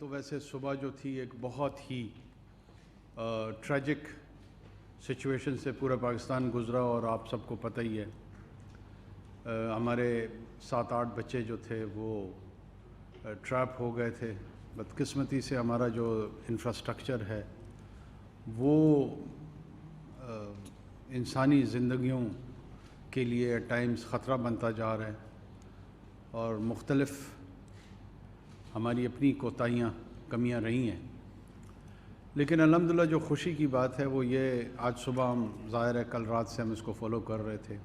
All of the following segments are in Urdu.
تو ویسے صبح جو تھی ایک بہت ہی ٹریجک سچویشن سے پورا پاکستان گزرا، اور آپ سب کو پتہ ہی ہے ہمارے 7-8 بچے جو تھے وہ ٹریپ ہو گئے تھے۔ بدقسمتی سے ہمارا جو انفراسٹرکچر ہے وہ انسانی زندگیوں کے لیے ایٹ ٹائمز خطرہ بنتا جا رہا ہے، اور مختلف ہماری اپنی کوتاہیاں کمیاں رہی ہیں۔ لیکن الحمدللہ جو خوشی کی بات ہے وہ یہ، آج صبح ہم ظاہر ہے کل رات سے ہم اس کو فالو کر رہے تھے،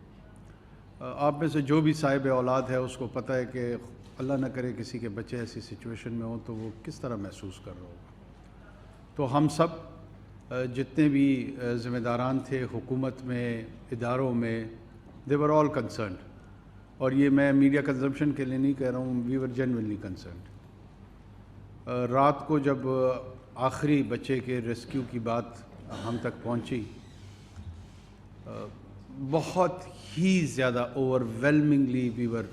آپ میں سے جو بھی صاحب اولاد ہے اس کو پتہ ہے کہ اللہ نہ کرے کسی کے بچے ایسی سچویشن میں ہوں تو وہ کس طرح محسوس کر رہا ہوگا۔ تو ہم سب جتنے بھی ذمہ داران تھے حکومت میں، اداروں میں، they were all concerned، اور یہ میں میڈیا کنزمپشن کے لیے نہیں کہہ رہا ہوں، we were genuinely concerned۔ رات کو جب آخری بچے کے ریسکیو کی بات ہم تک پہنچی، بہت ہی زیادہ overwhelmingly we were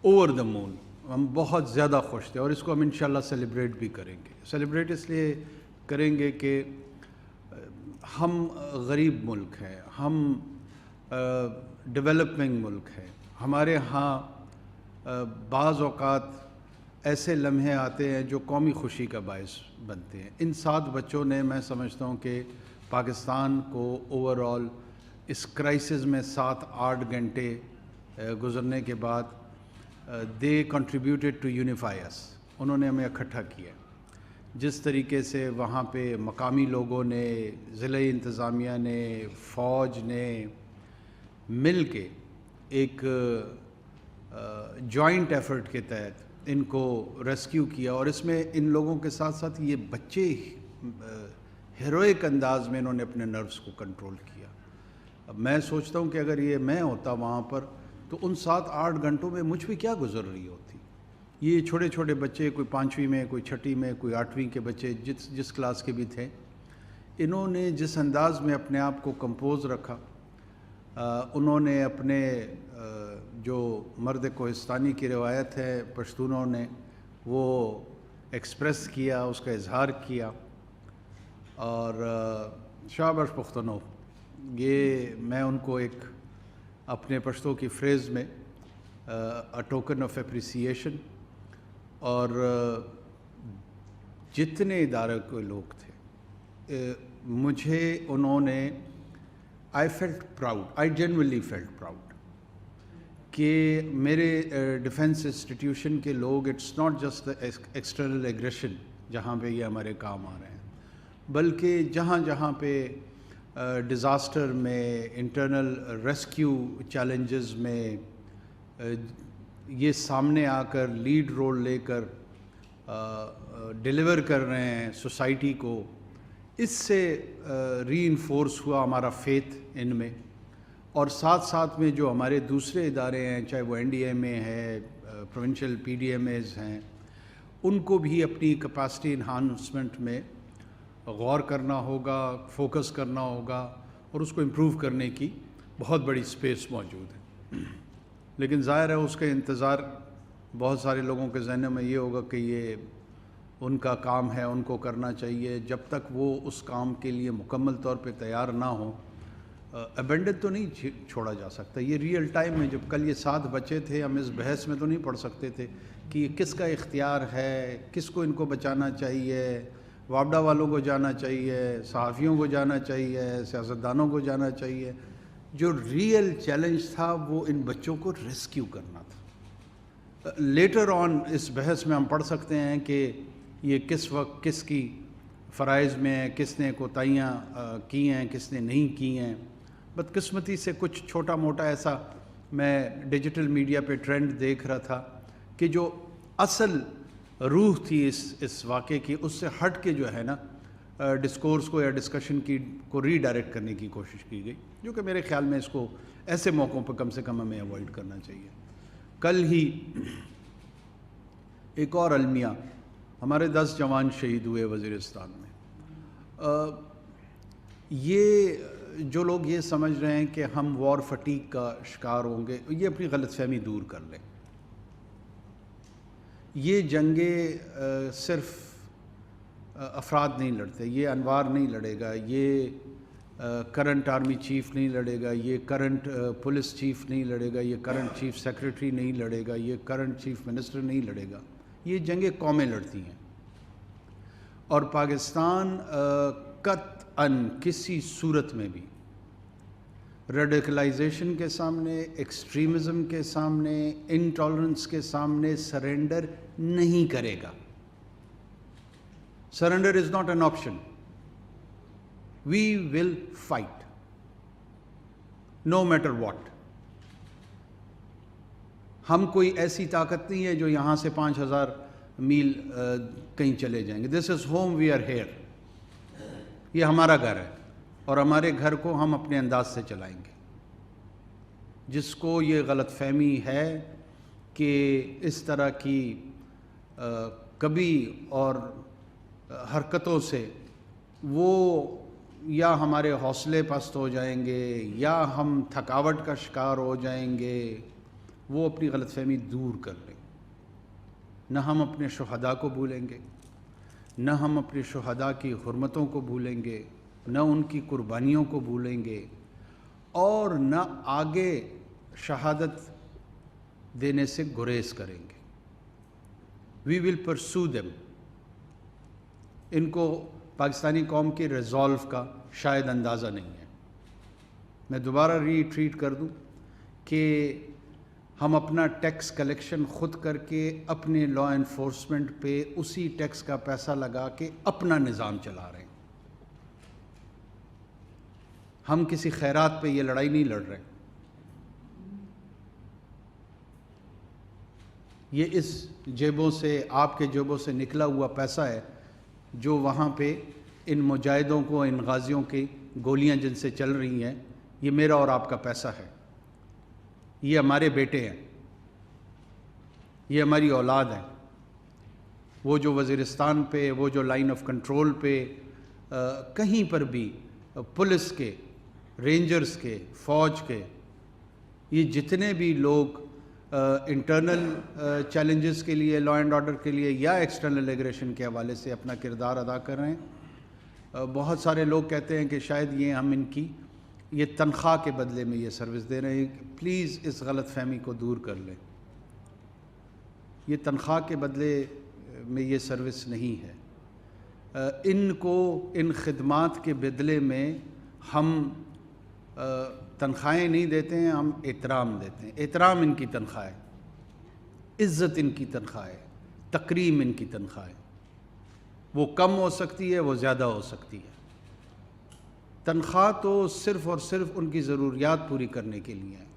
over the moon، ہم بہت زیادہ خوش تھے، اور اس کو ہم انشاءاللہ سیلیبریٹ بھی کریں گے۔ سیلیبریٹ اس لیے کریں گے کہ ہم غریب ملک ہیں، ہم ڈیولپنگ ملک ہے، ہمارے ہاں بعض اوقات ایسے لمحے آتے ہیں جو قومی خوشی کا باعث بنتے ہیں۔ ان 7 بچوں نے، میں سمجھتا ہوں کہ پاکستان کو اوورآل اس کرائسس میں 7-8 گھنٹے گزرنے کے بعد they contributed to unify us، انہوں نے ہمیں اکٹھا کیا۔ جس طریقے سے وہاں پہ مقامی لوگوں نے، ضلعی انتظامیہ نے، فوج نے مل کے ایک جوائنٹ ایفرٹ کے تحت ان کو ریسکیو کیا، اور اس میں ان لوگوں کے ساتھ ساتھ یہ بچے ہیروئک انداز میں انہوں نے اپنے نروس کو کنٹرول کیا۔ اب میں سوچتا ہوں کہ اگر یہ میں ہوتا وہاں پر تو ان 7-8 گھنٹوں میں مجھ پہ کیا گزر رہی ہوتی۔ یہ چھوٹے چھوٹے بچے، کوئی 5ویں میں، کوئی 6ٹھی میں، کوئی 8ویں کے بچے، جس کلاس کے بھی تھے، انہوں نے جس انداز میں اپنے آپ کو کمپوز رکھا، انہوں نے اپنے جو مرد کوہستانی کی روایت ہے پشتونوں نے، وہ ایکسپریس کیا، اس کا اظہار کیا، اور شاباش پختونو، یہ میں ان کو ایک اپنے پشتوں کی فریز میں ٹوکن آف اپریسیشن، اور جتنے ادارے کے لوگ تھے مجھے انہوں نے I felt proud، I genuinely felt proud کہ میرے ڈیفنس انسٹیٹیوشن کے لوگ، it's not just external aggression جہاں پہ یہ ہمارے کام آ رہے ہیں، بلکہ جہاں جہاں پہ ڈیزاسٹر میں، انٹرنل ریسکیو چیلنجز میں یہ سامنے آ کر لیڈ رول لے کر ڈیلیور کر رہے ہیں سوسائٹی کو، اس سے ری انفورس ہوا ہمارا فیتھ ان میں، اور ساتھ ساتھ میں جو ہمارے دوسرے ادارے ہیں، چاہے وہ NDMA ہے، پروونشل PDMAs ہیں، ان کو بھی اپنی کیپیسٹی انہانسمنٹ میں غور کرنا ہوگا، فوکس کرنا ہوگا، اور اس کو امپروو کرنے کی بہت بڑی اسپیس موجود ہے۔ لیکن ظاہر ہے اس کے انتظار بہت سارے لوگوں کے ذہنوں میں یہ ہوگا کہ یہ ان کا کام ہے، ان کو کرنا چاہیے، جب تک وہ اس کام کے لیے مکمل طور پہ تیار نہ ہوں ابینڈن تو نہیں چھوڑا جا سکتا۔ یہ ریئل ٹائم میں، جب کل یہ 7 بچے تھے، ہم اس بحث میں تو نہیں پڑھ سکتے تھے کہ یہ کس کا اختیار ہے، کس کو ان کو بچانا چاہیے، وابڈا والوں کو جانا چاہیے، صحافیوں کو جانا چاہیے، سیاستدانوں کو جانا چاہیے۔ جو ریئل چیلنج تھا وہ ان بچوں کو ریسکیو کرنا تھا۔ لیٹر آن اس بحث میں ہم پڑھ سکتے ہیں کہ یہ کس وقت کس کی فرائض میں ہے، کس نے کوتاہیاں کی ہیں، کس نے نہیں کی ہیں۔ بدقسمتی سے کچھ چھوٹا موٹا ایسا میں ڈیجیٹل میڈیا پہ ٹرینڈ دیکھ رہا تھا کہ جو اصل روح تھی اس واقعے کی، اس سے ہٹ کے جو ہے نا ڈسکورس کو یا ڈسکشن کو ری ڈائریکٹ کرنے کی کوشش کی گئی، جو کہ میرے خیال میں اس کو ایسے موقعوں پہ کم سے کم ہمیں اوائڈ کرنا چاہیے۔ کل ہی ایک اور المیہ، ہمارے 10 جوان شہید ہوئے وزیرستان میں۔ یہ جو لوگ یہ سمجھ رہے ہیں کہ ہم وار فٹیگ کا شکار ہوں گے، یہ اپنی غلط فہمی دور کر لیں۔ یہ جنگیں صرف افراد نہیں لڑتے، یہ انوار نہیں لڑے گا، یہ کرنٹ آرمی چیف نہیں لڑے گا، یہ کرنٹ پولیس چیف نہیں لڑے گا، یہ کرنٹ چیف سیکریٹری نہیں لڑے گا، یہ کرنٹ چیف منسٹر نہیں لڑے گا، یہ جنگیں قومیں لڑتی ہیں۔ اور پاکستان قطعاً کسی صورت میں بھی ریڈیکلائزیشن کے سامنے، ایکسٹریمزم کے سامنے، انٹالرنس کے سامنے سرنڈر نہیں کرے گا۔ Surrender is not an option. We will fight no matter what. ہم کوئی ایسی طاقت نہیں ہے جو یہاں سے 5000 میل کہیں چلے جائیں گے۔ This is home, we are here. یہ ہمارا گھر ہے اور ہمارے گھر کو ہم اپنے انداز سے چلائیں گے۔ جس کو یہ غلط فہمی ہے کہ اس طرح کی کبھی اور حرکتوں سے وہ یا ہمارے حوصلے پست ہو جائیں گے یا ہم تھکاوٹ کا شکار ہو جائیں گے، وہ اپنی غلط فہمی دور کر لیں۔ نہ ہم اپنے شہداء کو بھولیں گے، نہ ہم اپنے شہداء کی حرمتوں کو بھولیں گے، نہ ان کی قربانیوں کو بھولیں گے، اور نہ آگے شہادت دینے سے گریز کریں گے۔ وی ول پرسو دیم۔ ان کو پاکستانی قوم کی ریزالو کا شاید اندازہ نہیں ہے۔ میں دوبارہ ریٹریٹ کر دوں کہ ہم اپنا ٹیکس کلیکشن خود کر کے اپنے لا انفورسمنٹ پہ اسی ٹیکس کا پیسہ لگا کے اپنا نظام چلا رہے ہیں۔ ہم کسی خیرات پہ یہ لڑائی نہیں لڑ رہے۔ یہ اس جیبوں سے، آپ کے جیبوں سے نکلا ہوا پیسہ ہے جو وہاں پہ ان مجاہدوں کو، ان غازیوں کی گولیاں جن سے چل رہی ہیں، یہ میرا اور آپ کا پیسہ ہے۔ یہ ہمارے بیٹے ہیں، یہ ہماری اولاد ہیں۔ وہ جو وزیرستان پہ، وہ جو لائن آف کنٹرول پہ کہیں پر بھی پولیس کے، رینجرز کے، فوج کے، یہ جتنے بھی لوگ انٹرنل چیلنجز کے لیے، لا اینڈ آرڈر کے لیے یا ایکسٹرنل ایگریشن کے حوالے سے اپنا کردار ادا کر رہے ہیں، بہت سارے لوگ کہتے ہیں کہ شاید یہ ہم ان کی یہ تنخواہ کے بدلے میں یہ سروس دے رہے ہیں۔ پلیز اس غلط فہمی کو دور کر لیں۔ یہ تنخواہ کے بدلے میں یہ سروس نہیں ہے۔ ان کو ان خدمات کے بدلے میں ہم تنخواہیں نہیں دیتے ہیں، ہم احترام دیتے ہیں۔ احترام ان کی تنخواہ ہے، عزت ان کی تنخواہ ہے، تکریم ان کی تنخواہ ہے۔ وہ کم ہو سکتی ہے، وہ زیادہ ہو سکتی ہے۔ تنخواہ تو صرف اور صرف ان کی ضروریات پوری کرنے کے لیے ہیں۔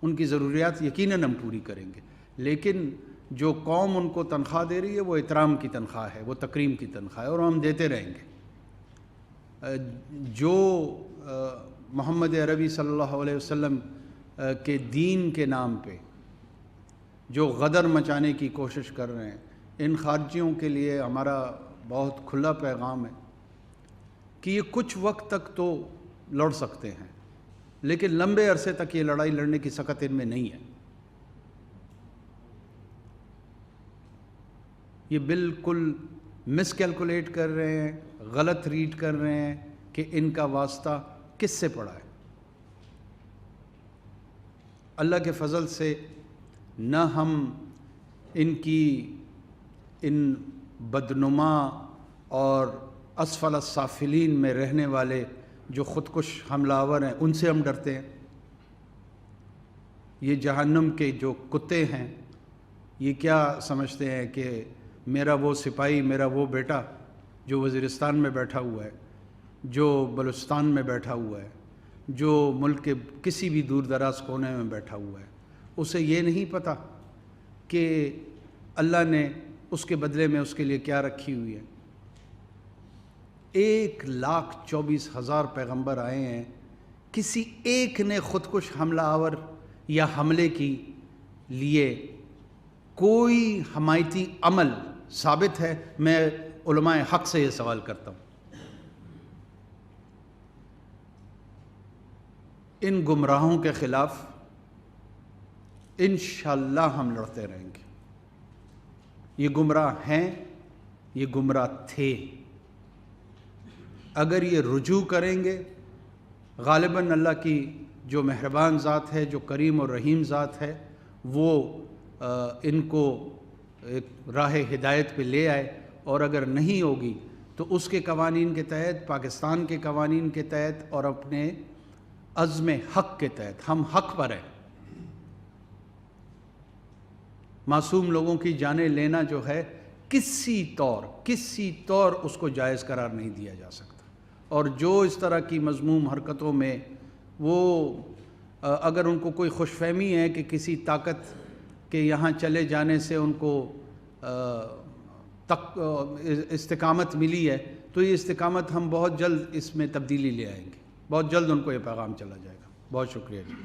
ان کی ضروریات یقیناً ہم پوری کریں گے، لیکن جو قوم ان کو تنخواہ دے رہی ہے وہ احترام کی تنخواہ ہے، وہ تکریم کی تنخواہ ہے، اور ہم دیتے رہیں گے۔ جو محمد عربی صلی اللہ علیہ وسلم کے دین کے نام پہ جو غدر مچانے کی کوشش کر رہے ہیں، ان خارجیوں کے لیے ہمارا بہت کھلا پیغام ہے کہ یہ کچھ وقت تک تو لڑ سکتے ہیں، لیکن لمبے عرصے تک یہ لڑائی لڑنے کی سکت ان میں نہیں ہے۔ یہ بالکل مس کیلکولیٹ کر رہے ہیں، غلط ریڈ کر رہے ہیں کہ ان کا واسطہ کس سے پڑا ہے۔ اللہ کے فضل سے نہ ہم ان کی ان بدنما اور اسفل السافلین میں رہنے والے جو خودکش حملہ آور ہیں ان سے ہم ڈرتے ہیں۔ یہ جہنم کے جو کتے ہیں، یہ کیا سمجھتے ہیں کہ میرا وہ سپاہی، میرا وہ بیٹا جو وزیرستان میں بیٹھا ہوا ہے، جو بلوچستان میں بیٹھا ہوا ہے، جو ملک کے کسی بھی دور دراز کونے میں بیٹھا ہوا ہے، اسے یہ نہیں پتہ کہ اللہ نے اس کے بدلے میں اس کے لیے کیا رکھی ہوئی ہے۔ 1,24,000 پیغمبر آئے ہیں، کسی ایک نے خودکش حملہ آور یا حملے کی لیے کوئی حمایتی عمل ثابت ہے؟ میں علماء حق سے یہ سوال کرتا ہوں۔ ان گمراہوں کے خلاف انشاءاللہ ہم لڑتے رہیں گے۔ یہ گمراہ ہیں، یہ گمراہ تھے، اگر یہ رجوع کریں گے غالباً اللہ کی جو مہربان ذات ہے، جو کریم اور رحیم ذات ہے، وہ ان کو ایک راہ ہدایت پہ لے آئے، اور اگر نہیں ہوگی تو اس کے قوانین کے تحت، پاکستان کے قوانین کے تحت اور اپنے عزم حق کے تحت ہم حق پر ہیں۔ معصوم لوگوں کی جانیں لینا جو ہے کسی طور اس کو جائز قرار نہیں دیا جا سکتا، اور جو اس طرح کی مذموم حرکتوں میں وہ اگر ان کو کوئی خوش فہمی ہے کہ کسی طاقت کے یہاں چلے جانے سے ان کو استقامت ملی ہے، تو یہ استقامت ہم بہت جلد اس میں تبدیلی لے آئیں گے، بہت جلد ان کو یہ پیغام چلا جائے گا۔ بہت شکریہ جی۔